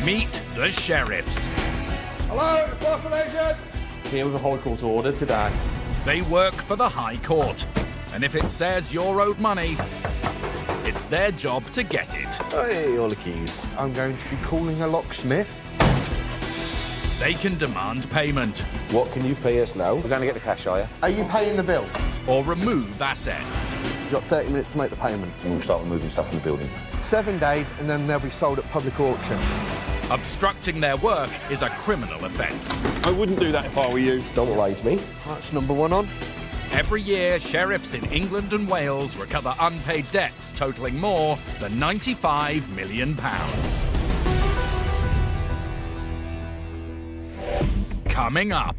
Meet the sheriffs. Hello, enforcement agents! Here with a High Court order today. They work for the High Court, and if it says you're owed money, it's their job to get it. Hey, all the keys. I'm going to be calling a locksmith. They can demand payment What can you pay us now? We're going to get the cash, are you? Are you paying the bill? or remove assets. You've got 30 minutes to make the payment. And we'll start removing stuff from the building. 7 days, and then they'll be sold at public auction. Obstructing their work is a criminal offence. I wouldn't do that if I were you. Don't lie to me. That's number one on. Every year, sheriffs in England and Wales recover unpaid debts totalling more than £95 million. Coming up,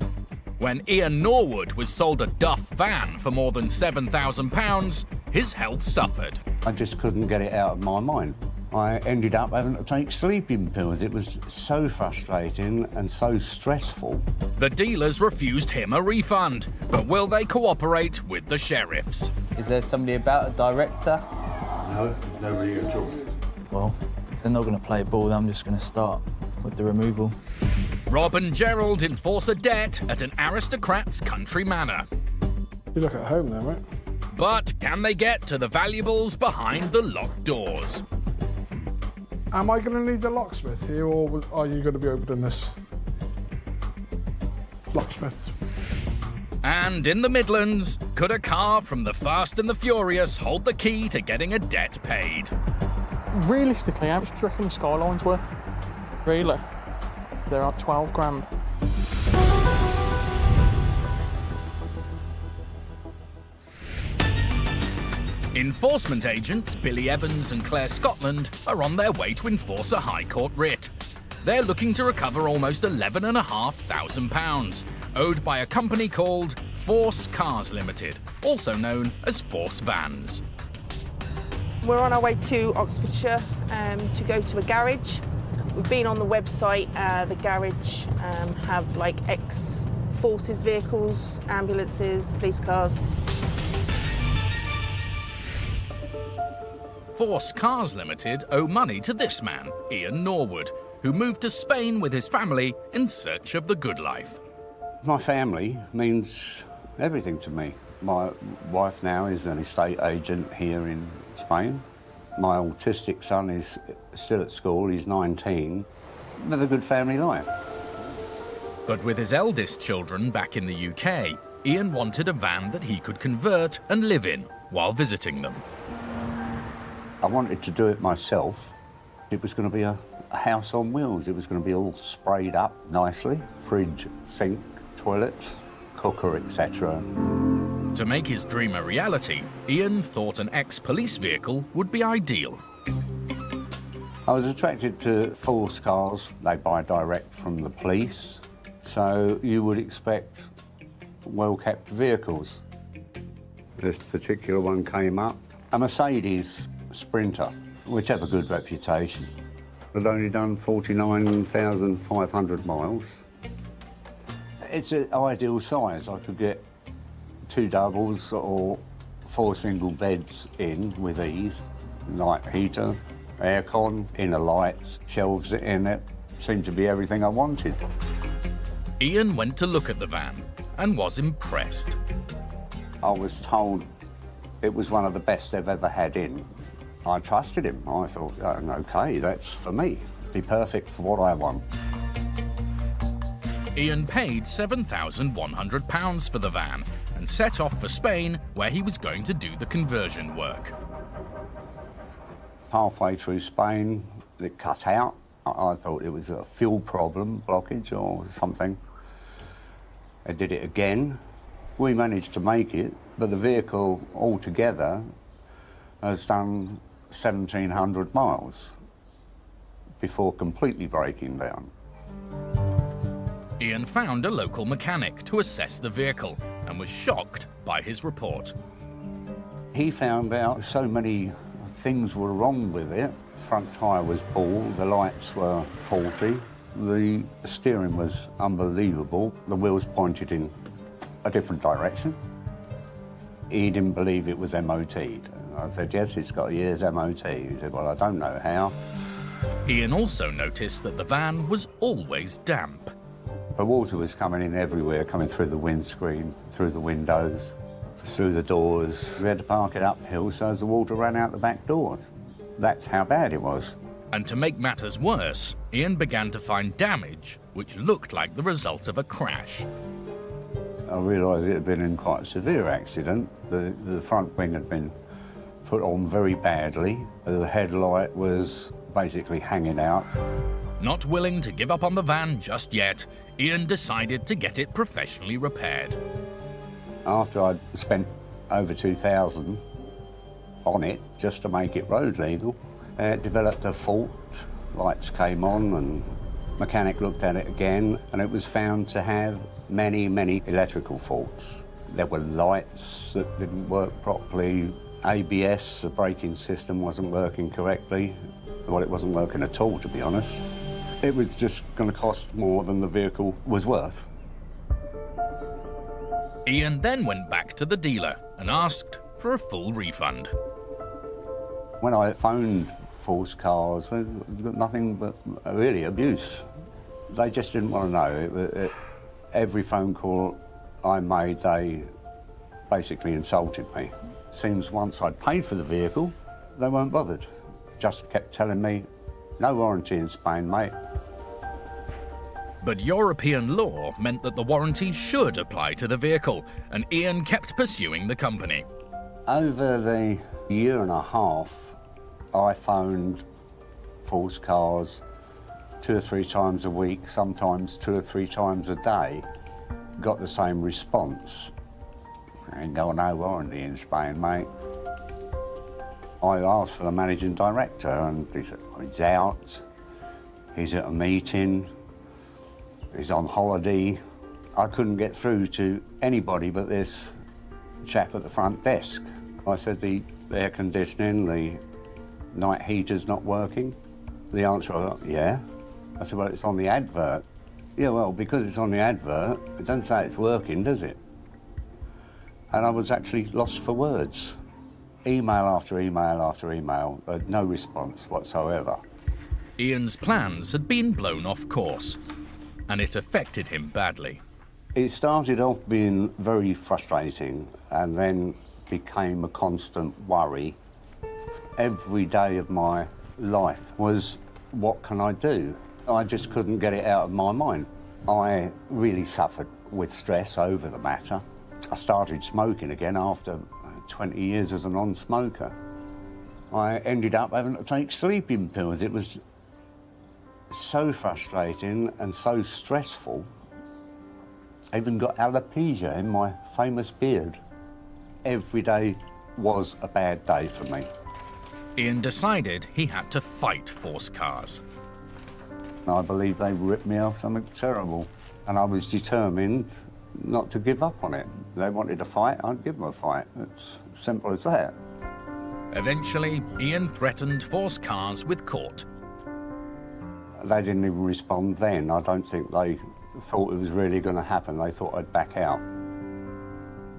when Ian Norwood was sold a Duff van for more than £7,000, his health suffered. I just couldn't get it out of my mind. I ended up having to take sleeping pills. It was so frustrating and so stressful. The dealers refused him a refund, but will they cooperate with the sheriffs? Is there somebody about, a director? No, nobody at all. Well, if they're not going to play ball, then I'm just going to start with the removal. Rob and Gerald enforce a debt at an aristocrat's country manor. You look at home then, right? But can they get to the valuables behind the locked doors? Am I going to need the locksmith here, or are you going to be opening this? Locksmith. And in the Midlands, could a car from the Fast and the Furious hold the key to getting a debt paid? Realistically, how much do you reckon the Skyline's worth? Really? They're at 12 grand. Enforcement agents Billy Evans and Claire Scotland are on their way to enforce a High Court writ. They're looking to recover almost £11,500, owed by a company called Force Cars Limited, also known as Force Vans. We're on our way to Oxfordshire to go to a garage. We've been on the website. The garage have like ex-forces vehicles, ambulances, police cars. Force Cars Limited owe money to this man, Ian Norwood, who moved to Spain with his family in search of the good life. My family means everything to me. My wife now is an estate agent here in Spain. My autistic son is still at school, he's 19. Live a good family life. But with his eldest children back in the UK, Ian wanted a van that he could convert and live in while visiting them. I wanted to do it myself. It was going to be a house on wheels. It was going to be all sprayed up nicely. Fridge, sink, toilet, cooker, etc. To make his dream a reality, Ian thought an ex-police vehicle would be ideal. I was attracted to Force cars. They buy direct from the police, so you would expect well-kept vehicles. This particular one came up. A Mercedes Sprinter, which have a good reputation. I've only done 49,500 miles. It's an ideal size. I could get 2 doubles or 4 single beds in with ease. Night heater, aircon, inner lights, shelves in it. Seemed to be everything I wanted. Ian went to look at the van and was impressed. I was told it was one of the best they've ever had in. I trusted him. I thought, oh, OK, that's for me. Be perfect for what I want. Ian paid £7,100 for the van and set off for Spain, where he was going to do the conversion work. Halfway through Spain, it cut out. I thought it was a fuel problem, blockage or something. I did it again. We managed to make it, but the vehicle altogether has done 1,700 miles before completely breaking down. Ian found a local mechanic to assess the vehicle and was shocked by his report. He found out so many things were wrong with it. Front tyre was bald, the lights were faulty, the steering was unbelievable, the wheels pointed in a different direction. He didn't believe it was MOT'd. I said, yes, it's got a year's MOT. He said, well, I don't know how. Ian also noticed that the van was always damp. The water was coming in everywhere, coming through the windscreen, through the windows, through the doors. We had to park it uphill so as the water ran out the back doors. That's how bad it was. And to make matters worse, Ian began to find damage which looked like the result of a crash. I realised it had been in quite a severe accident. The front wing had been put on very badly. The headlight was basically hanging out. Not willing to give up on the van just yet, Ian decided to get it professionally repaired. After I'd spent over $2,000 on it just to make it road legal, it developed a fault. Lights came on and mechanic looked at it again, and it was found to have many, many electrical faults. There were lights that didn't work properly. ABS, the braking system, wasn't working correctly. Well, it wasn't working at all, to be honest. It was just going to cost more than the vehicle was worth. Ian then went back to the dealer and asked for a full refund. When I phoned Force Cars, they got nothing but really abuse. They just didn't want to know. Every phone call I made, they basically insulted me. Seems once I'd paid for the vehicle, they weren't bothered. Just kept telling me, no warranty in Spain, mate. But European law meant that the warranty should apply to the vehicle, and Ian kept pursuing the company. Over the year and a half, I phoned Force Cars 2 or 3 times a week, sometimes 2 or 3 times a day. Got the same response. Ain't got no warranty in Spain, mate. I asked for the managing director and he said, he's out, he's at a meeting, he's on holiday. I couldn't get through to anybody but this chap at the front desk. I said, the air conditioning, the night heater's not working. The answer was, yeah. I said, well, it's on the advert. Yeah, well, because it's on the advert, it doesn't say it's working, does it? And I was actually lost for words. Email after email after email, no response whatsoever. Ian's plans had been blown off course, and it affected him badly. It started off being very frustrating and then became a constant worry. Every day of my life was, what can I do? I just couldn't get it out of my mind. I really suffered with stress over the matter. I started smoking again after 20 years as a non-smoker. I ended up having to take sleeping pills. It was so frustrating and so stressful. I even got alopecia in my famous beard. Every day was a bad day for me. Ian decided he had to fight Force Cars. I believe they ripped me off something terrible, and I was determined not to give up on it. They wanted a fight, I'd give them a fight. It's as simple as that. Eventually, Ian threatened Force Cars with court. They didn't even respond then. I don't think they thought it was really going to happen. They thought I'd back out.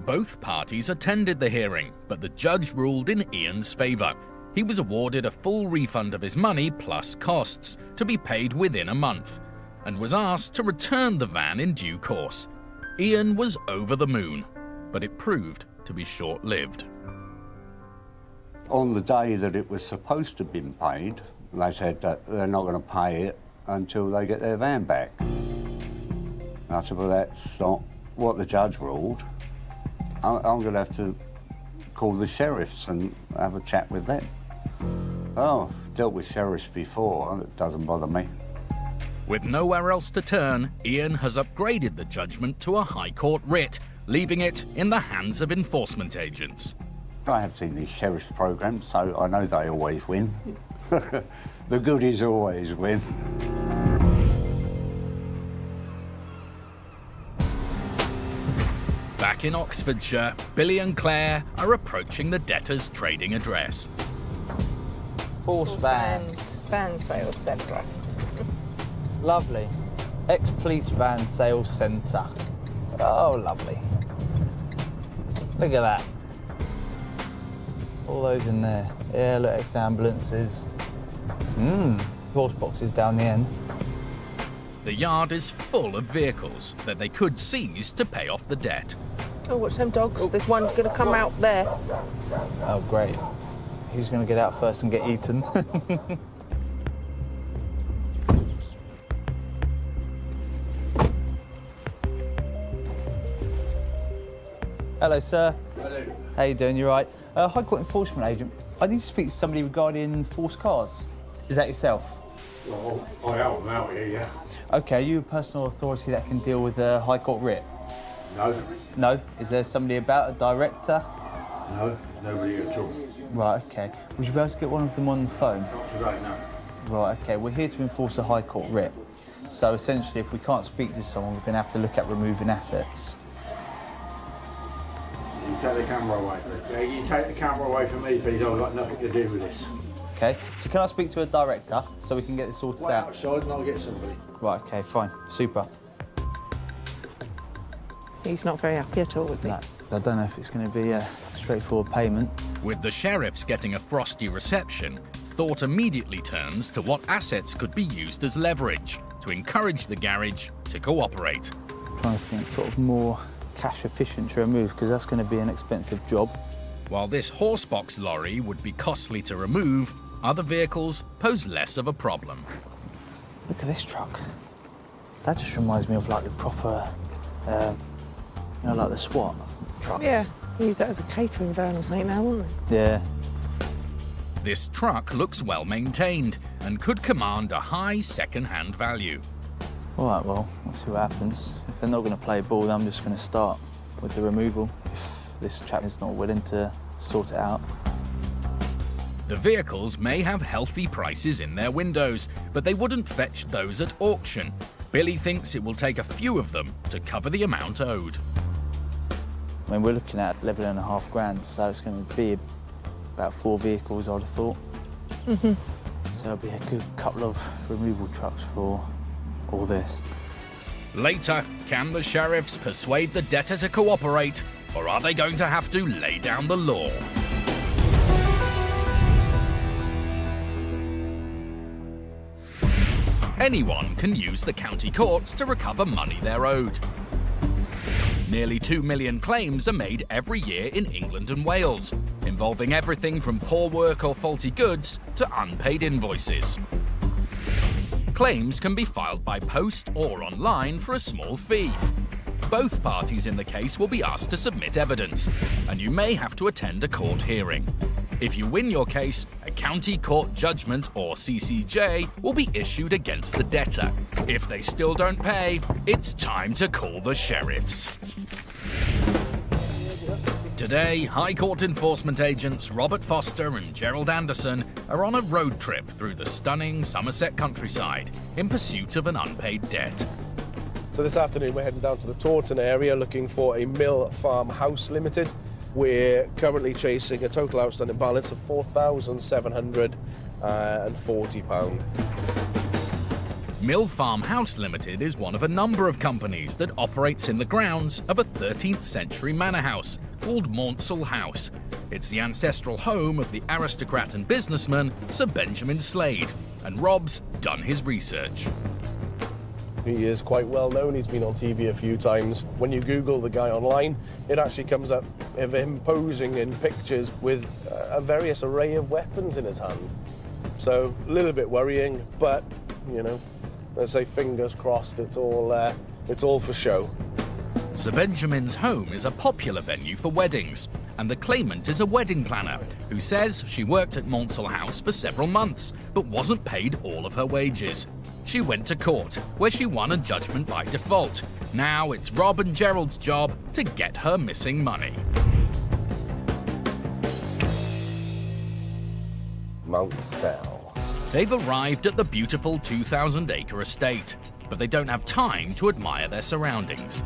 Both parties attended the hearing, but the judge ruled in Ian's favour. He was awarded a full refund of his money plus costs to be paid within a month, and was asked to return the van in due course. Ian was over the moon, but it proved to be short-lived. On the day that it was supposed to have been paid, they said that they're not going to pay it until they get their van back. And I said, well, that's not what the judge ruled. I'm going to have to call the sheriffs and have a chat with them. Oh, dealt with sheriffs before, it doesn't bother me. With nowhere else to turn, Ian has upgraded the judgment to a High Court writ, leaving it in the hands of enforcement agents. I have seen these sheriff's programs, so I know they always win. The goodies always win. Back in Oxfordshire, Billy and Claire are approaching the debtor's trading address. Force vans. Van sales centre. Lovely. Ex-police van sales centre. Oh, lovely. Look at that. All those in there. Yeah, look, ex-ambulances. horse boxes down the end. The yard is full of vehicles that they could seize to pay off the debt. Oh, watch them dogs. There's one going to come out there. Oh, great. Who's going to get out first and get eaten? Hello, sir. Hello. How you doing? You right? High Court enforcement agent. I need to speak to somebody regarding forced cars. Is that yourself? Well, I help them out here, yeah. Okay, are you a personal authority that can deal with a High Court writ? No. No? Is there somebody about, a director? No, nobody at all. Right, okay. Would you be able to get one of them on the phone? Not today, no. Right, okay. We're here to enforce a High Court writ. So essentially, if we can't speak to someone, we're going to have to look at removing assets. You take the camera away. Yeah, you take the camera away from me, please. I've got nothing to do with this. Okay, so can I speak to a director so we can get this sorted Wait out? outside and I'll get somebody. Right, okay, fine. Super. He's not very happy at all, is he? No, I don't know if it's going to be a straightforward payment. With the sheriffs getting a frosty reception, thought immediately turns to what assets could be used as leverage to encourage the garage to cooperate. Trying to think sort of more cash efficient to remove, because that's going to be an expensive job. While this horsebox lorry would be costly to remove, other vehicles pose less of a problem. Look at this truck. That just reminds me of like the proper, like the SWAT trucks. Yeah, use that as a catering van or something now, wouldn't they? Yeah. This truck looks well maintained and could command a high second-hand value. All right, well, we'll see what happens. If they're not going to play ball, then I'm just going to start with the removal. If this chap is not willing to sort it out. The vehicles may have healthy prices in their windows, but they wouldn't fetch those at auction. Billy thinks it will take a few of them to cover the amount owed. I mean, we're looking at $11.5 grand, so it's going to be about 4 vehicles, I'd have thought. So there'll be a good couple of removal trucks for all this. Later, can the sheriffs persuade the debtor to cooperate, or are they going to have to lay down the law? Anyone can use the county courts to recover money they're owed. Nearly 2 million claims are made every year in England and Wales, involving everything from poor work or faulty goods to unpaid invoices. Claims can be filed by post or online for a small fee. Both parties in the case will be asked to submit evidence, and you may have to attend a court hearing. If you win your case, a county court judgment or CCJ will be issued against the debtor. If they still don't pay, it's time to call the sheriffs. Today, High Court enforcement agents Robert Foster and Gerald Anderson are on a road trip through the stunning Somerset countryside in pursuit of an unpaid debt. So this afternoon we're heading down to the Taunton area looking for a Mill Farm House Limited. We're currently chasing a total outstanding balance of £4,740. Mill Farm House Limited is one of a number of companies that operates in the grounds of a 13th century manor house called Maunsell House. It's the ancestral home of the aristocrat and businessman Sir Benjamin Slade, and Rob's done his research. He is quite well known, he's been on TV a few times. When you Google the guy online, it actually comes up of him posing in pictures with a various array of weapons in his hand. So, a little bit worrying, but, you know, let's say fingers crossed, it's all for show. Sir Benjamin's home is a popular venue for weddings, and the claimant is a wedding planner who says she worked at Maunsell House for several months but wasn't paid all of her wages. She went to court, where she won a judgment by default. Now it's Rob and Gerald's job to get her missing money. Maunsell. They've arrived at the beautiful 2,000-acre estate, but they don't have time to admire their surroundings.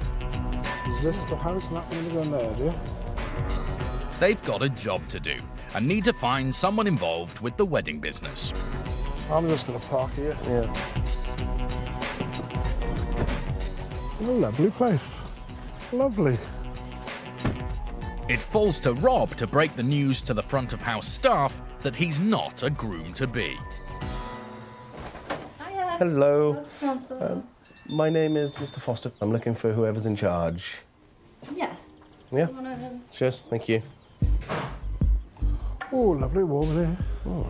Is this the house and that going to go in there, do you? They've got a job to do and need to find someone involved with the wedding business. I'm just going to park here. Yeah. What a lovely place. Lovely. It falls to Rob to break the news to the front of house staff that he's not a groom-to-be. Hello. My name is Mr. Foster. I'm looking for whoever's in charge. Yeah. Yeah? Come on over. Cheers, thank you. Oh, lovely, warm in here.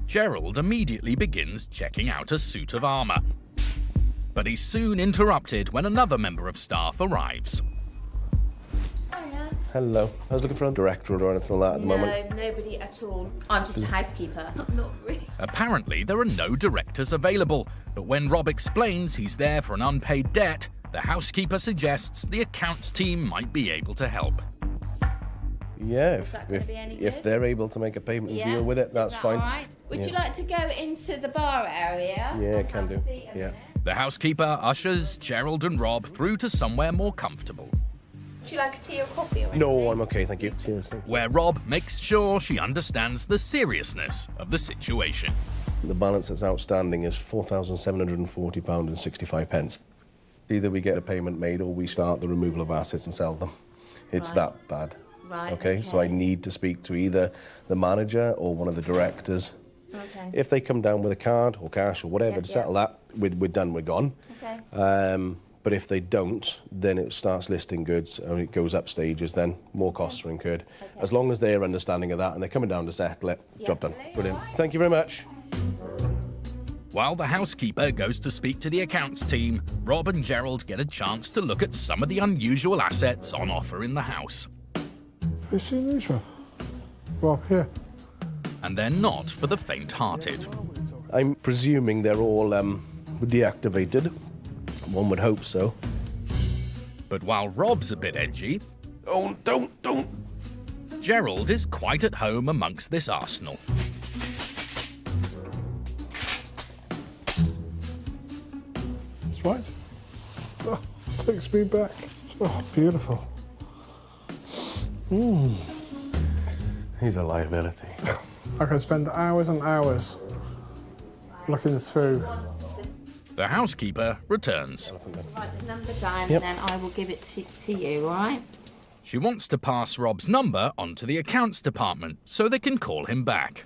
Gerald immediately begins checking out a suit of armour. But he's soon interrupted when another member of staff arrives. Hiya. Hello. I was looking for a director or anything like that at the moment. No, nobody at all. I'm just a housekeeper. Not really. Apparently, there are no directors available, but when Rob explains he's there for an unpaid debt, the housekeeper suggests the accounts team might be able to help. Yeah, that gonna be any if good? they're able to make a payment and deal with it, that's Is that fine. All right? Would Yeah. you like to go into the bar area? Yeah, I'll can have a do. seat a Yeah. minute. The housekeeper ushers Gerald and Rob through to somewhere more comfortable, Would you like a tea or coffee or anything? No, I'm okay, thank you. Cheers, thank you. where Rob makes sure she understands the seriousness of the situation. The balance that's outstanding is £4,740.65. Either we get a payment made or we start the removal of assets and sell them. It's Right. that bad. Right, Okay, so I need to speak to either the manager or one of the directors. Okay. If they come down with a card or cash or whatever Yeah, to settle yeah. that, we're done, we're gone. Okay. But if they don't, then it starts listing goods and it goes up stages, then more costs are incurred. Okay. As long as they're understanding of that and they're coming down to settle it, Yeah. job done. Brilliant. Thank you very much. While the housekeeper goes to speak to the accounts team, Rob and Gerald get a chance to look at some of the unusual assets on offer in the house. Have you seen these, Rob? Rob, here. And they're not for the faint-hearted. I'm presuming they're all deactivated. One would hope so. But while Rob's a bit edgy, Oh, don't. Gerald is quite at home amongst this arsenal. That's right. Oh, takes me back. Oh, beautiful. He's a liability. I could spend hours and hours looking through. The housekeeper returns. Write the number down Yep. and then I will give it to you, all right? She wants to pass Rob's number on to the accounts department so they can call him back.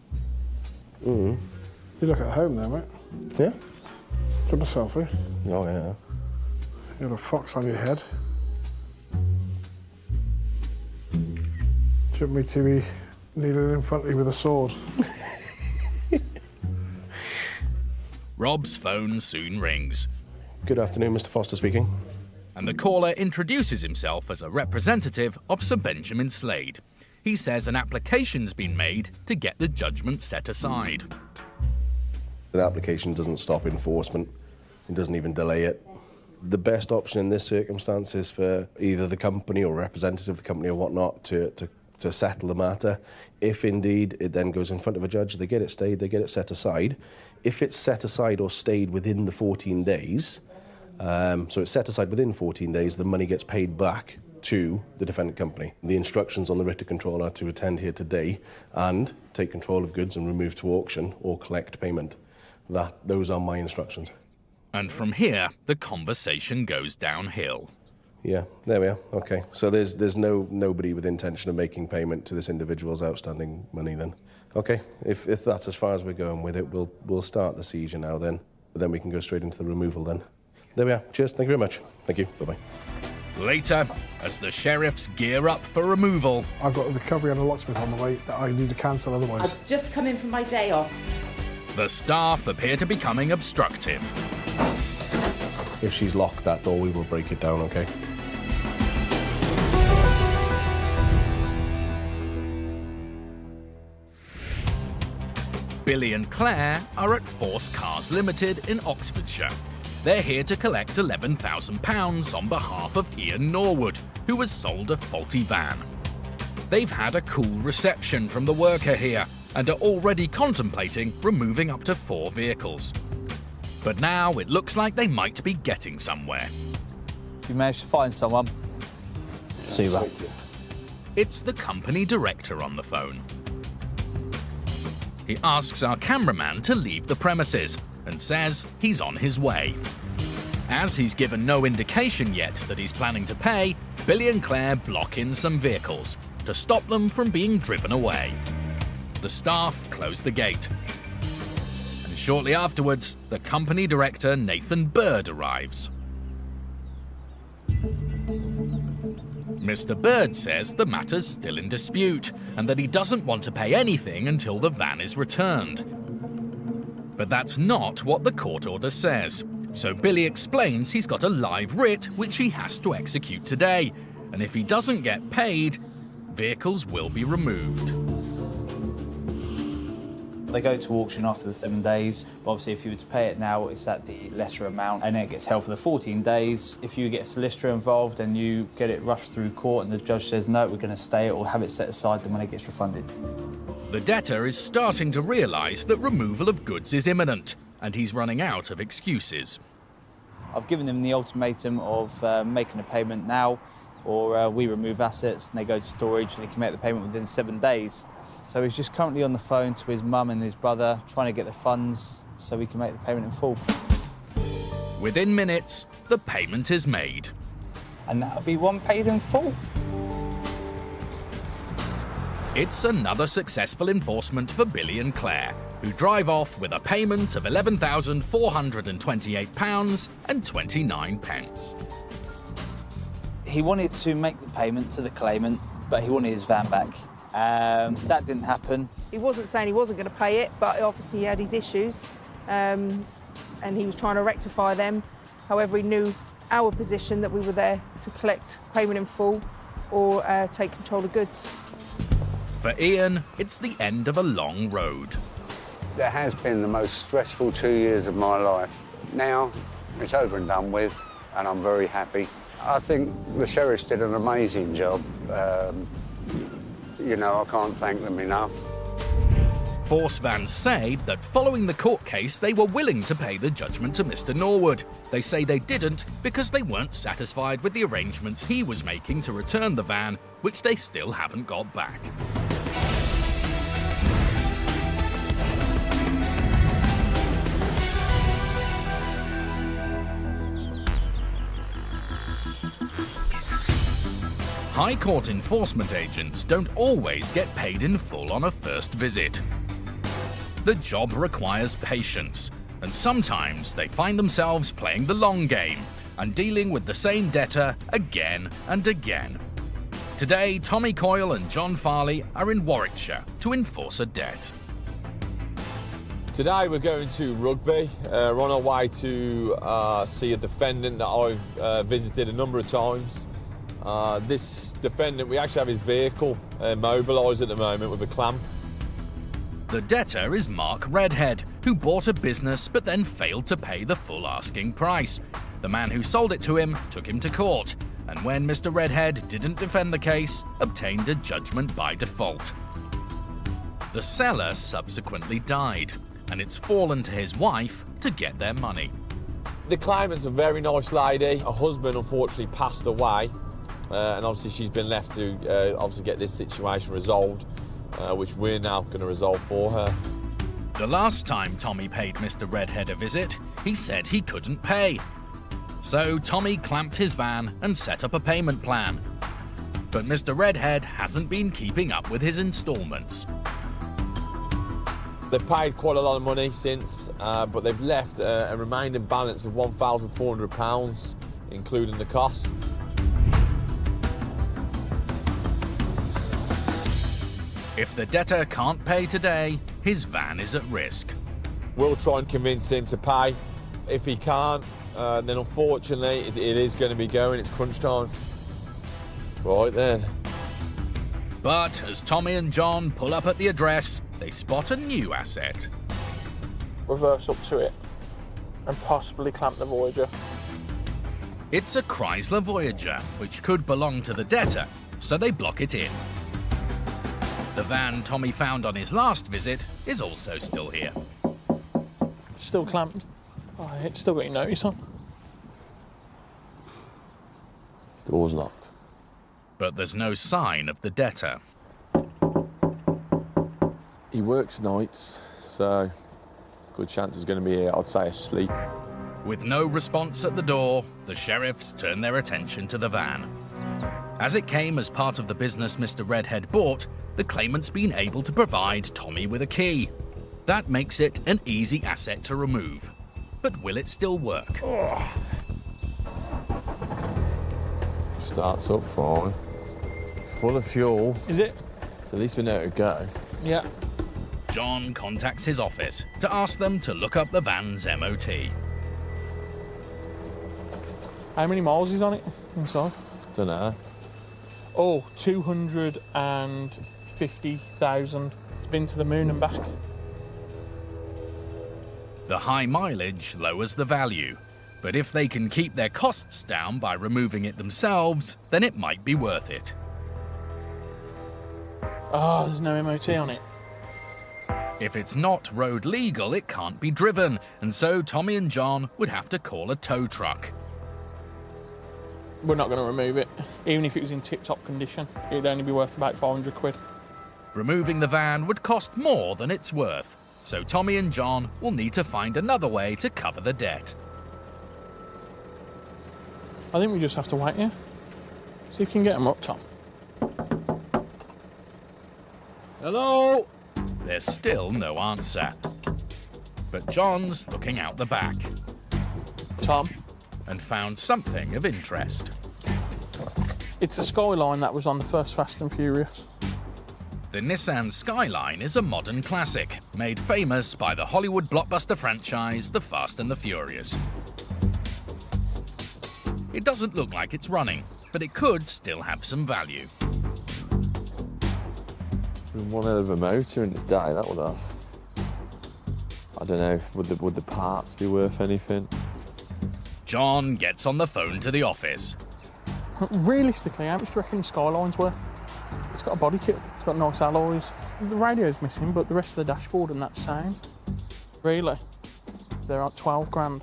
You look at home there, mate. Yeah? Grab a selfie. Oh, yeah. You got a fox on your head. Do you want me to be kneeling in front of you with a sword? Rob's phone soon rings, Good afternoon, Mr. Foster speaking. and the caller introduces himself as a representative of Sir Benjamin Slade. He says an application's been made to get the judgment set aside. The application doesn't stop enforcement. It doesn't even delay it. The best option in this circumstance is for either the company or representative of the company or whatnot to settle the matter. If indeed it then goes in front of a judge, they get it stayed, they get it set aside. If it's set aside or stayed within the 14 days, so it's set aside within 14 days, the money gets paid back to the defendant company. The instructions on the writ of control are to attend here today and take control of goods and remove to auction or collect payment. Those are my instructions. And from here, the conversation goes downhill. Yeah, there we are. Okay, so there's nobody with intention of making payment to this individual's outstanding money then. Okay, if that's as far as we're going with it, we'll start the seizure now then, but then we can go straight into the removal then. There we are. Cheers. Thank you very much. Thank you. Bye-bye. Later, as the sheriffs gear up for removal, I've got a recovery and a locksmith on the way that I need to cancel otherwise. I've just come in from my day off. the staff appear to be becoming obstructive. If she's locked that door, we will break it down, okay? Billy and Claire are at Force Cars Limited in Oxfordshire. They're here to collect £11,000 on behalf of Ian Norwood, who was sold a faulty van. They've had a cool reception from the worker here and are already contemplating removing up to 4 vehicles. But now it looks like they might be getting somewhere. You managed to find someone. Super. It's the company director on the phone. He asks our cameraman to leave the premises and says he's on his way. As he's given no indication yet that he's planning to pay, Billy and Claire block in some vehicles to stop them from being driven away. The staff close the gate, and Shortly afterwards, the company director Nathan Bird arrives. Mr. Bird says the matter's still in dispute and that he doesn't want to pay anything until the van is returned. But that's not what the court order says. So Billy explains he's got a live writ which he has to execute today, and if he doesn't get paid, vehicles will be removed. They go to auction after the 7 days. Obviously, if you were to pay it now, it's at the lesser amount, and then it gets held for the 14 days. If you get a solicitor involved and you get it rushed through court and the judge says, no, we're going to stay it or have it set aside, the money gets refunded. The debtor is starting to realise that removal of goods is imminent, and he's running out of excuses. I've given them the ultimatum of making a payment now, or we remove assets and they go to storage and they can make the payment within 7 days. So he's just currently on the phone to his mum and his brother, trying to get the funds so we can make the payment in full. Within minutes, the payment is made. And that'll be one paid in full. It's another successful enforcement for Billy and Claire, who drive off with a payment of £11,428.29. He wanted to make the payment to the claimant, but he wanted his van back. That didn't happen. He wasn't saying he wasn't going to pay it, but obviously he had his issues, and he was trying to rectify them. However, he knew our position, that we were there to collect payment in full or take control of goods. For Ian, it's the end of a long road. There has been the most stressful 2 years of my life. Now, it's over and done with, and I'm very happy. I think the sheriffs did an amazing job. You know, I can't thank them enough. Force vans say that following the court case, they were willing to pay the judgment to Mr. Norwood. They say they didn't because they weren't satisfied with the arrangements he was making to return the van, which they still haven't got back. High Court enforcement agents don't always get paid in full on a first visit. The job requires patience, and sometimes they find themselves playing the long game and dealing with the same debtor again and again. Today, Tommy Coyle and John Farley are in Warwickshire to enforce a debt. Today we're going to Rugby. We're on our way to see a defendant that I've visited a number of times. This defendant, we actually have his vehicle mobilised at the moment with a clamp. The debtor is Mark Redhead, who bought a business but then failed to pay the full asking price. The man who sold it to him took him to court, and when Mr. Redhead didn't defend the case, obtained a judgment by default. The seller subsequently died, and it's fallen to his wife to get their money. The claimant's a very nice lady. Her husband unfortunately passed away, and obviously she's been left to obviously get this situation resolved, which we're now going to resolve for her. The last time Tommy paid Mr. Redhead a visit, he said he couldn't pay. So Tommy clamped his van and set up a payment plan. But Mr. Redhead hasn't been keeping up with his instalments. They've paid quite a lot of money since, but they've left a remaining balance of £1,400, including the costs. If the debtor can't pay today, his van is at risk. We'll try and convince him to pay. If he can't, then unfortunately it is going to be going. It's crunch time. Right then. But as Tommy and John pull up at the address, they spot a new asset. Reverse up to it and possibly clamp the Voyager. It's a Chrysler Voyager, which could belong to the debtor, so they block it in. The van Tommy found on his last visit is also still here. Still clamped. Oh, it's still got your notice on. Door's locked. But there's no sign of the debtor. He works nights, so good chance he's going to be here. I'd say asleep. With no response at the door, the sheriffs turn their attention to the van. As it came as part of the business Mr. Redhead bought, the claimant's been able to provide Tommy with a key. That makes it an easy asset to remove. But will it still work? Starts up fine. It's full of fuel. Is it? So at least we know where to go. Yeah. John contacts his office to ask them to look up the van's MOT. How many miles is on it inside? Don't know. Oh, 250,000. It's been to the moon and back. The high mileage lowers the value, but if they can keep their costs down by removing it themselves, then it might be worth it. Oh, there's no MOT on it. If it's not road legal, it can't be driven, and so Tommy and John would have to call a tow truck. We're not going to remove it. Even if it was in tip-top condition, it'd only be worth about 500 quid. Removing the van would cost more than it's worth, so Tommy and John will need to find another way to cover the debt. I think we just have to wait here. See if you can get them up, Tom. Hello? There's still no answer. But John's looking out the back Tom, and found something of interest. it's a Skyline that was on the first Fast and Furious. The Nissan Skyline is a modern classic, made famous by the Hollywood blockbuster franchise The Fast and the Furious. It doesn't look like it's running, but it could still have some value. One hell of a motor in its day, that would have. I don't know, would the parts be worth anything? John gets on the phone to the office. Realistically, how much do you reckon the Skyline's worth? It's got a body kit, it's got nice alloys. The radio's missing, but the rest of the dashboard and that's same. Really? They're at 12 grand.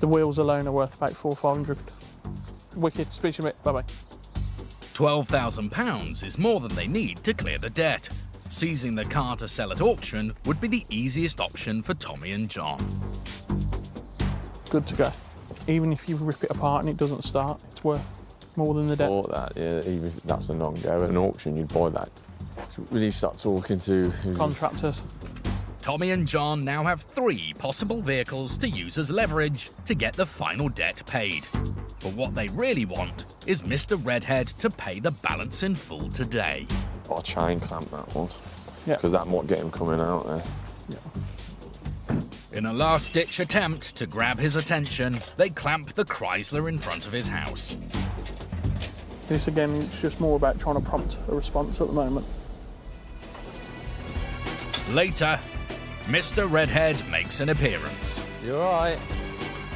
The wheels alone are worth about 400 or 500. Wicked, speak to you in a bit, bye-bye. £12,000 is more than they need to clear the debt. Seizing the car to sell at auction would be the easiest option for Tommy and John. Good to go. Even if you rip it apart and it doesn't start, it's worth more than the debt. Bought that, yeah, even if that's a non-go. At an auction, you'd buy that. So we need to start talking to... Contractors. Tommy and John now have 3 possible vehicles to use as leverage to get the final debt paid. But what they really want is Mr. Redhead to pay the balance in full today. Got to chain clamp that one. Yeah. Because that might get him coming out there. Yeah. In a last-ditch attempt to grab his attention, they clamp the Chrysler in front of his house. This again, it's just more about trying to prompt a response at the moment. Later, Mr. Redhead makes an appearance. You all right?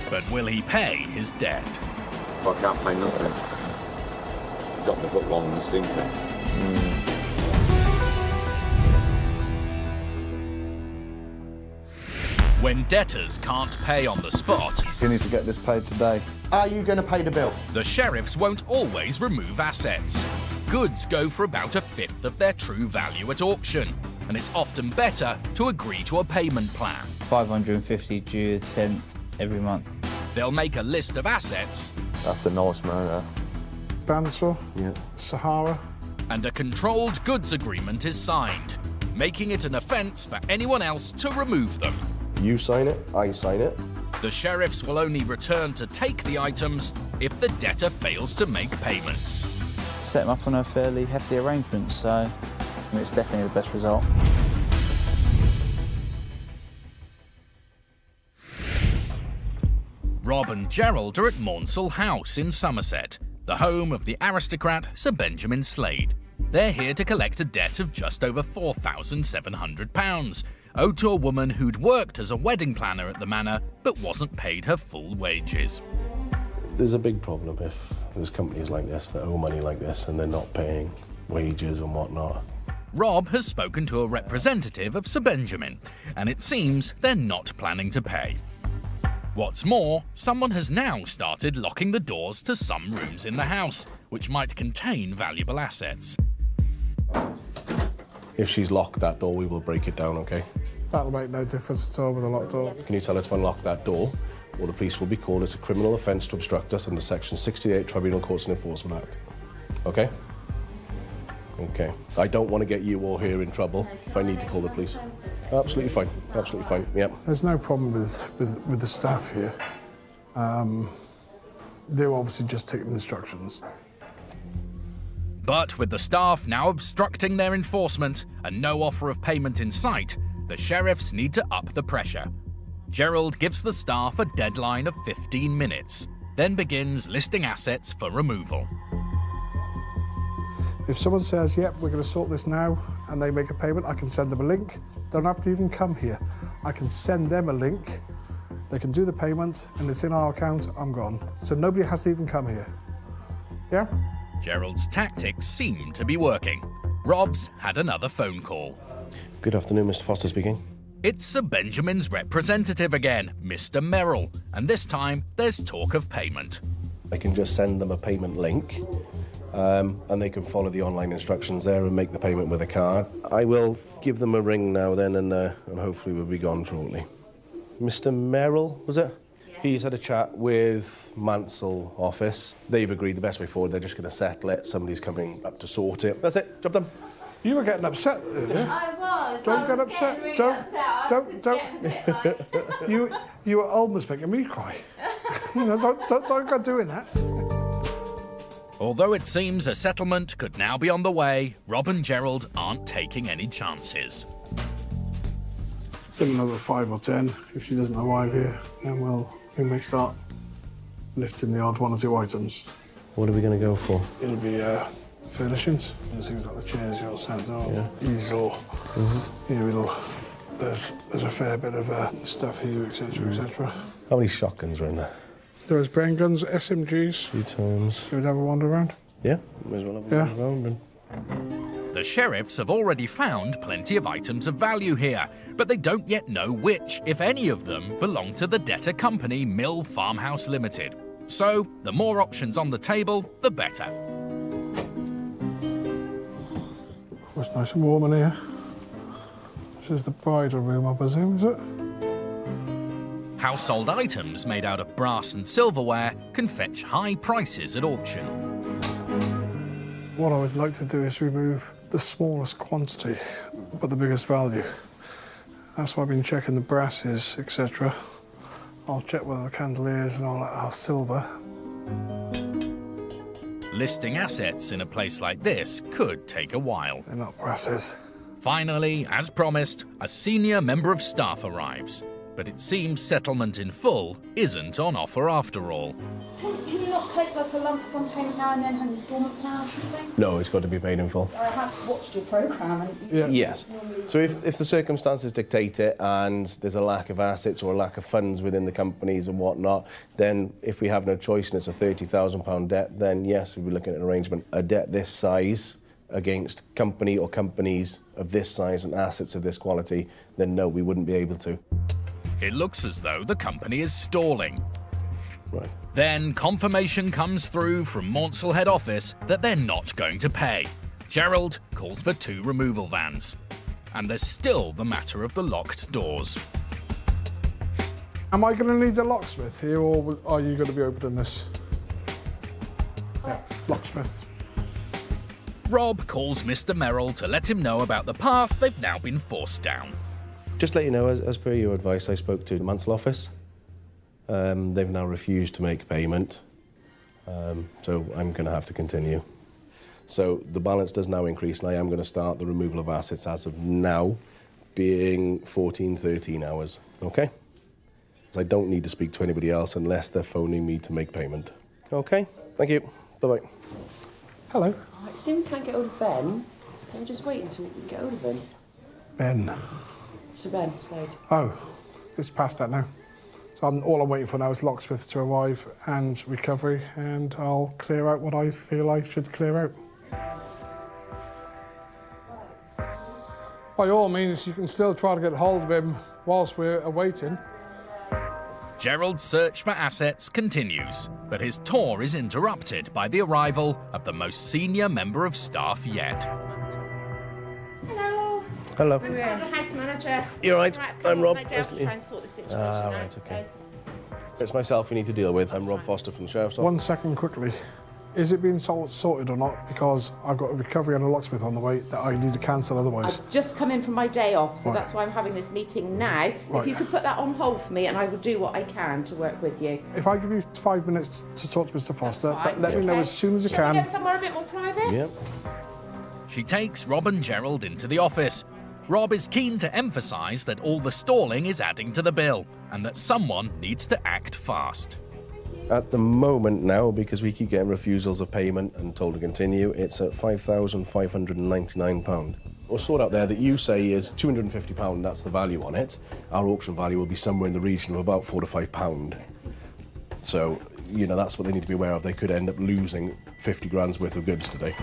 But will he pay his debt? I can't pay nothing. Got the hook on the sinker. When debtors can't pay on the spot, You need to get this paid today. Are you going to pay the bill? the sheriffs won't always remove assets. Goods go for about 1/5 of their true value at auction, and it's often better to agree to a payment plan. 550 due the 10th every month. They'll make a list of assets, That's a nice motor. Bandsaw, Yeah. Sahara. and a controlled goods agreement is signed, making it an offence for anyone else to remove them. You sign it, I sign it. The sheriffs will only return to take the items if the debtor fails to make payments. Set them up on a fairly hefty arrangement, so I mean, it's definitely the best result. Rob and Gerald are at Maunsell House in Somerset, the home of the aristocrat Sir Benjamin Slade. They're here to collect a debt of just over £4,700, owed to a woman who'd worked as a wedding planner at the manor but wasn't paid her full wages. There's a big problem if there's companies like this that owe money like this and they're not paying wages and whatnot. Rob has spoken to a representative of Sir Benjamin, and it seems they're not planning to pay. What's more, someone has now started locking the doors to some rooms in the house, which might contain valuable assets. If she's locked that door, we will break it down, okay? That'll make no difference at all with a locked door. Can you tell her to unlock that door, or the police will be called? It's a criminal offence to obstruct us under Section 68 Tribunal Courts and Enforcement Act. Okay? Okay. I don't want to get you or her in trouble if I need to call the police. Absolutely fine. Absolutely fine. Yep. There's no problem with the staff here. They're obviously just taking instructions. But with the staff now obstructing their enforcement and no offer of payment in sight, the sheriffs need to up the pressure. Gerald gives the staff a deadline of 15 minutes, then begins listing assets for removal. If someone says, yep, we're going to sort this now, and they make a payment, I can send them a link. They don't have to even come here. I can send them a link. They can do the payment, and it's in our account, I'm gone. So nobody has to even come here. Yeah? Gerald's tactics seem to be working. Rob's had another phone call. Good afternoon, Mr. Foster speaking. It's Sir Benjamin's representative again, Mr. Merrill, and this time there's talk of payment. I can just send them a payment link, and they can follow the online instructions there and make the payment with a card. I will give them a ring now then, and hopefully we'll be gone shortly. Mr. Merrill, was it? Yeah. He's had a chat with Mansell office. They've agreed the best way forward, they're just going to settle it. Somebody's coming up to sort it. That's it, job done. You were getting upset earlier. I was. Don't get upset. upset. Really Don't. upset. Don't. You were almost making me cry. You know, don't go doing that. Although it seems a settlement could now be on the way, Rob and Gerald aren't taking any chances. Give another 5 or 10 if she doesn't arrive here, and we may start lifting the odd 1 or 2 items. What are we going to go for? It'll be furnishings. There's things like the chairs you'll send easel. There's a fair bit of stuff here, etc., etc. How many shotguns are in there? There's brain guns, SMGs. 3 times. Should we have a wander around? Yeah, may as well have a wander around. The sheriffs have already found plenty of items of value here, but they don't yet know which, if any of them, belong to the debtor company Mill Farmhouse Limited. So, the more options on the table, the better. Oh, it's nice and warm in here. This is the bridal room, I presume, is it? Household items made out of brass and silverware can fetch high prices at auction. What I would like to do is remove the smallest quantity, but the biggest value. That's why I've been checking the brasses, etc. I'll check whether the chandeliers and all that are silver. Listing assets in a place like this could take a while. They're not brasses. Finally, as promised, a senior member of staff arrives. But it seems settlement in full isn't on offer after all. Can you not take like a lump sum payment now and then have an instalment plan or something? No, it's got to be paid in full. I have watched your programme and... Yes. So if the circumstances dictate it and there's a lack of assets or a lack of funds within the companies and whatnot, then if we have no choice and it's a £30,000 debt, then yes, we'll be looking at an arrangement. A debt this size against company or companies of this size and assets of this quality, then no, we wouldn't be able to. It looks as though the company is stalling. Right. Then confirmation comes through from Mansell head office that they're not going to pay. Gerald calls for 2 removal vans. And there's still the matter of the locked doors. Am I going to need a locksmith here, or are you going to be opening this? Yeah, locksmith. Rob calls Mr. Merrill to let him know about the path they've now been forced down. Just to let you know, as per your advice, I spoke to the Mansell office. They've now refused to make payment, so I'm going to have to continue. So the balance does now increase, and I am going to start the removal of assets as of now, being 14, 13 hours, okay? So I don't need to speak to anybody else unless they're phoning me to make payment. Okay, thank you, bye-bye. Hello. I assume we can't get hold of Ben. Can we just wait until we can get hold of him? Ben. Sir Ben Slade. Oh, it's past that now. So all I'm waiting for now is locksmith to arrive and recovery, and I'll clear out what I feel I should clear out. By all means, you can still try to get hold of him whilst we're awaiting. Gerald's search for assets continues, but his tour is interrupted by the arrival of the most senior member of staff yet. Hello. Hello. I'm the house manager. You're right. I'm Rob. Nice to try and sort the situation right, okay. It's myself you need to deal with. I'm Rob Foster from the Sheriff's Office. 1 second quickly. Is it being sorted or not? Because I've got a recovery and a locksmith on the way that I need to cancel otherwise. I've just come in from my day off, so Right. that's why I'm having this meeting now. Right. If you could put that on hold for me, and I will do what I can to work with you. If I give you 5 minutes to talk to Mr. Foster, That's fine. let me know Okay. as soon as you Shall can. we get somewhere a bit more private? Yep. She takes Rob and Gerald into the office. Rob is keen to emphasise that all the stalling is adding to the bill and that someone needs to act fast. At the moment now, because we keep getting refusals of payment and told to continue, it's at £5,599. We'll sort out there that you say is £250, that's the value on it. Our auction value will be somewhere in the region of about £4 to £5. So, you know, that's what they need to be aware of. They could end up losing 50 grand's worth of goods today.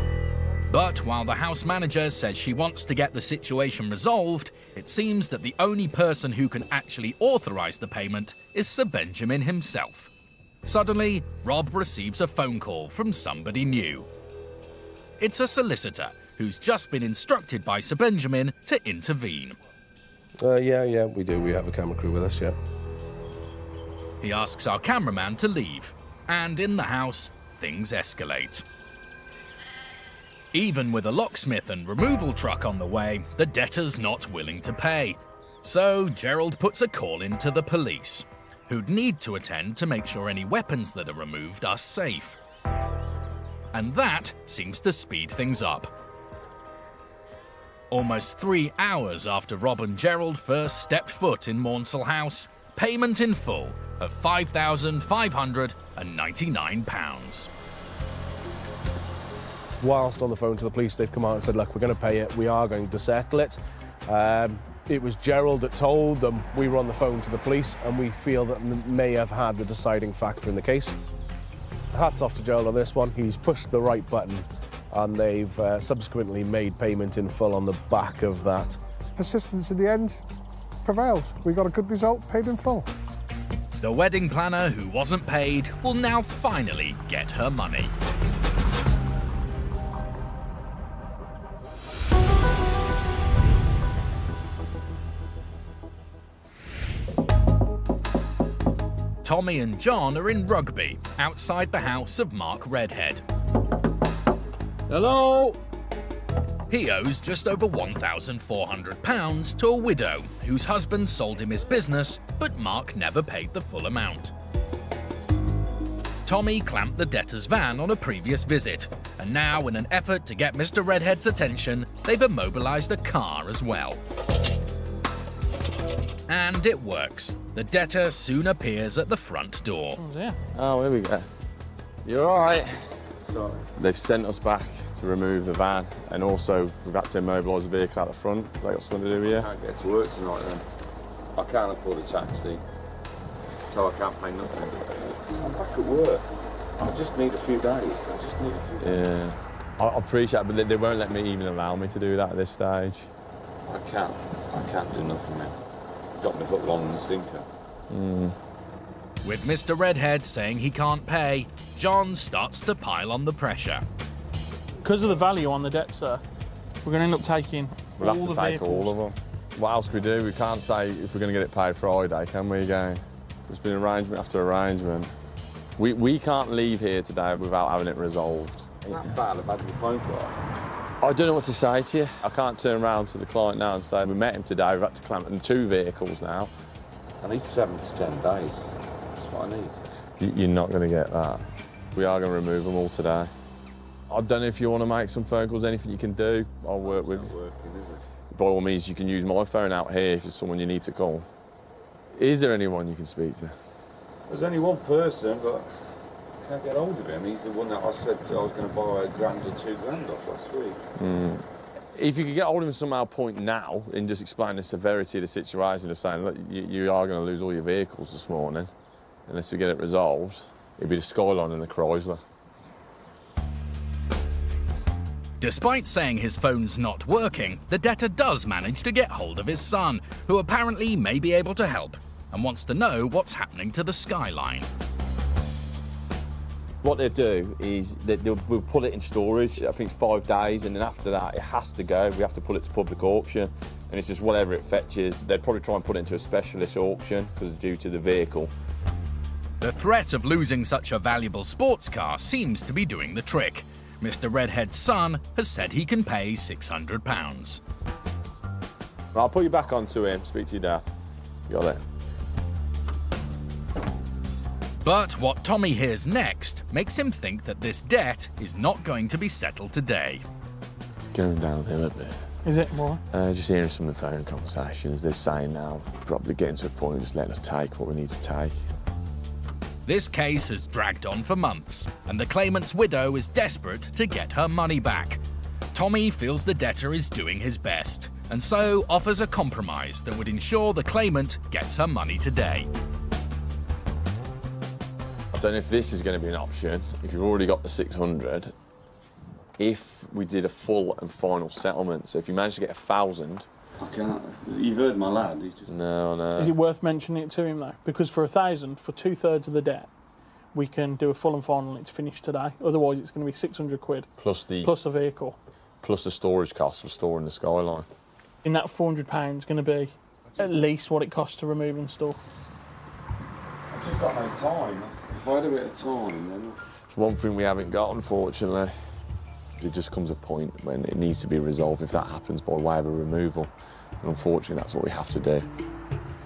But while the house manager says she wants to get the situation resolved, it seems that the only person who can actually authorise the payment is Sir Benjamin himself. Suddenly, Rob receives a phone call from somebody new. It's a solicitor who's just been instructed by Sir Benjamin to intervene. Yeah, we do. We have a camera crew with us, yeah. He asks our cameraman to leave, and in the house, things escalate. Even with a locksmith and removal truck on the way, the debtor's not willing to pay. So Gerald puts a call in to the police, who'd need to attend to make sure any weapons that are removed are safe. And that seems to speed things up. Almost 3 hours after Rob and Gerald first stepped foot in Maunsell House, payment in full of £5,599. Whilst on the phone to the police, they've come out and said, look, we're going to pay it, we are going to settle it. It was Gerald that told them. We were on the phone to the police, and we feel that may have had the deciding factor in the case. Hats off to Gerald on this one. He's pushed the right button, and they've subsequently made payment in full on the back of that. Persistence in the end prevailed. We got a good result, paid in full. The wedding planner who wasn't paid will now finally get her money. Tommy and John are in Rugby, outside the house of Mark Redhead. Hello? He owes just over £1,400 to a widow whose husband sold him his business, but Mark never paid the full amount. Tommy clamped the debtor's van on a previous visit, and now in an effort to get Mr. Redhead's attention, they've immobilised a car as well. And it works. The debtor soon appears at the front door. Oh, here we go. You all right? Sorry. They've sent us back to remove the van, and also we've had to immobilise the vehicle out the front. Have they got something to do with you? I can't get to work tonight then. I can't afford a taxi, so I can't pay nothing. I'm back at work. I just need a few days. Yeah. I appreciate it, but they won't let me even allow me to do that at this stage. I can't do nothing now. Got me hook, line and sinker. With Mr. Redhead saying he can't pay, John starts to pile on the pressure. Because of the value on the debt, sir, we're going to end up taking We'll all have to the take vehicles. all of them. What else can we do? We can't say if we're going to get it paid Friday, can we, again? There's been arrangement after arrangement. We can't leave here today without having it resolved. That bad, I've had my phone call. I don't know what to say to you. I can't turn around to the client now and say, we met him today, we've had to clamp in 2 vehicles now. I need 7 to 10 days. That's what I need. You're not going to get that. We are going to remove them all today. I don't know if you want to make some phone calls, anything you can do, I'll work with you. Working, is it? By all means, you can use my phone out here if there's someone you need to call. Is there anyone you can speak to? There's only one person, but I can't get hold of him. He's the one that I said I was going to buy £1 or £2 off last week. If you could get hold of him somehow, point now and just explain the severity of the situation, just saying, look, you are going to lose all your vehicles this morning unless we get it resolved. It'd be the Skyline and the Chrysler. Despite saying his phone's not working, the debtor does manage to get hold of his son, who apparently may be able to help, and wants to know what's happening to the Skyline. What they'll do is we'll put it in storage. I think it's 5 days, and then after that, it has to go. We have to put it to public auction, and it's just whatever it fetches. They'd probably try and put it into a specialist auction because due to the vehicle. The threat of losing such a valuable sports car seems to be doing the trick. Mr. Redhead's son has said he can pay £600. I'll put you back onto him, speak to your dad. Got it. But what Tommy hears next makes him think that this debt is not going to be settled today. It's going downhill a bit. Is it more? Just hearing some of the phone conversations, they're saying now, probably getting to a point of just letting us take what we need to take. This case has dragged on for months, and the claimant's widow is desperate to get her money back. Tommy feels the debtor is doing his best, and so offers a compromise that would ensure the claimant gets her money today. I don't know if this is going to be an option, if you've already got the 600, if we did a full and final settlement. So if you manage to get 1,000... I can't. You've heard my lad. He's just... No. Is it worth mentioning it to him though? Because for 1,000, for 2/3 of the debt, we can do a full and final and it's finished today. Otherwise, it's going to be 600 quid plus a vehicle, plus the storage costs for storing the Skyline. In that £400 going to be at least what it costs to remove and store. I've just got no time. If I do it at a time, then... It's one thing we haven't got, unfortunately. There just comes a point when it needs to be resolved if that happens by way of a removal. And unfortunately, that's what we have to do.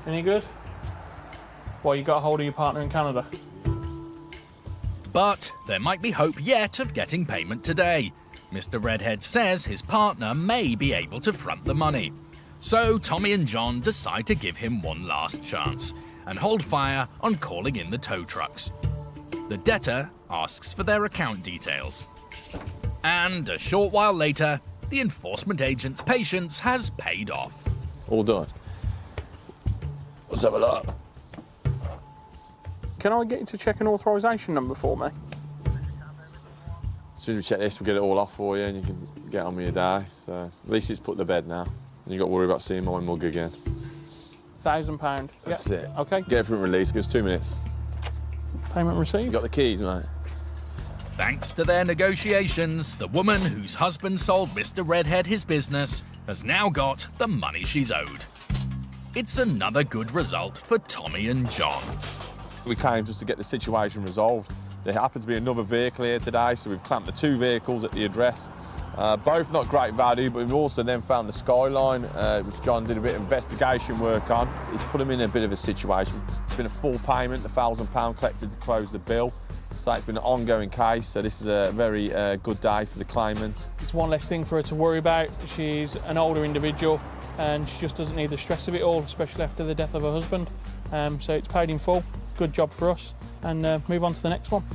Any good? Well, you got a hold of your partner in Canada. But there might be hope yet of getting payment today. Mr. Redhead says his partner may be able to front the money. So Tommy and John decide to give him one last chance and hold fire on calling in the tow trucks. The debtor asks for their account details. And a short while later, the enforcement agent's patience has paid off. All done. Let's have a look. Can I get you to check an authorisation number for me? As soon as we check this, we'll get it all off for you and you can get on with your day. So at least it's put to bed now. You've got to worry about seeing my mug again. £1,000. That's it. Okay. Get it from release, gives 2 minutes. Payment received. You got the keys, mate? Thanks to their negotiations, the woman whose husband sold Mr. Redhead his business has now got the money she's owed. It's another good result for Tommy and John. We came just to get the situation resolved. There happened to be another vehicle here today, so we've clamped the 2 vehicles at the address. Both not great value, but we've also then found the Skyline, which John did a bit of investigation work on. It's put him in a bit of a situation. It's been a full payment, the £1,000 collected to close the bill. So it's been an ongoing case, so this is a very good day for the claimant. It's one less thing for her to worry about. She's an older individual and she just doesn't need the stress of it all, especially after the death of her husband. So it's paid in full. Good job for us. And move on to the next one.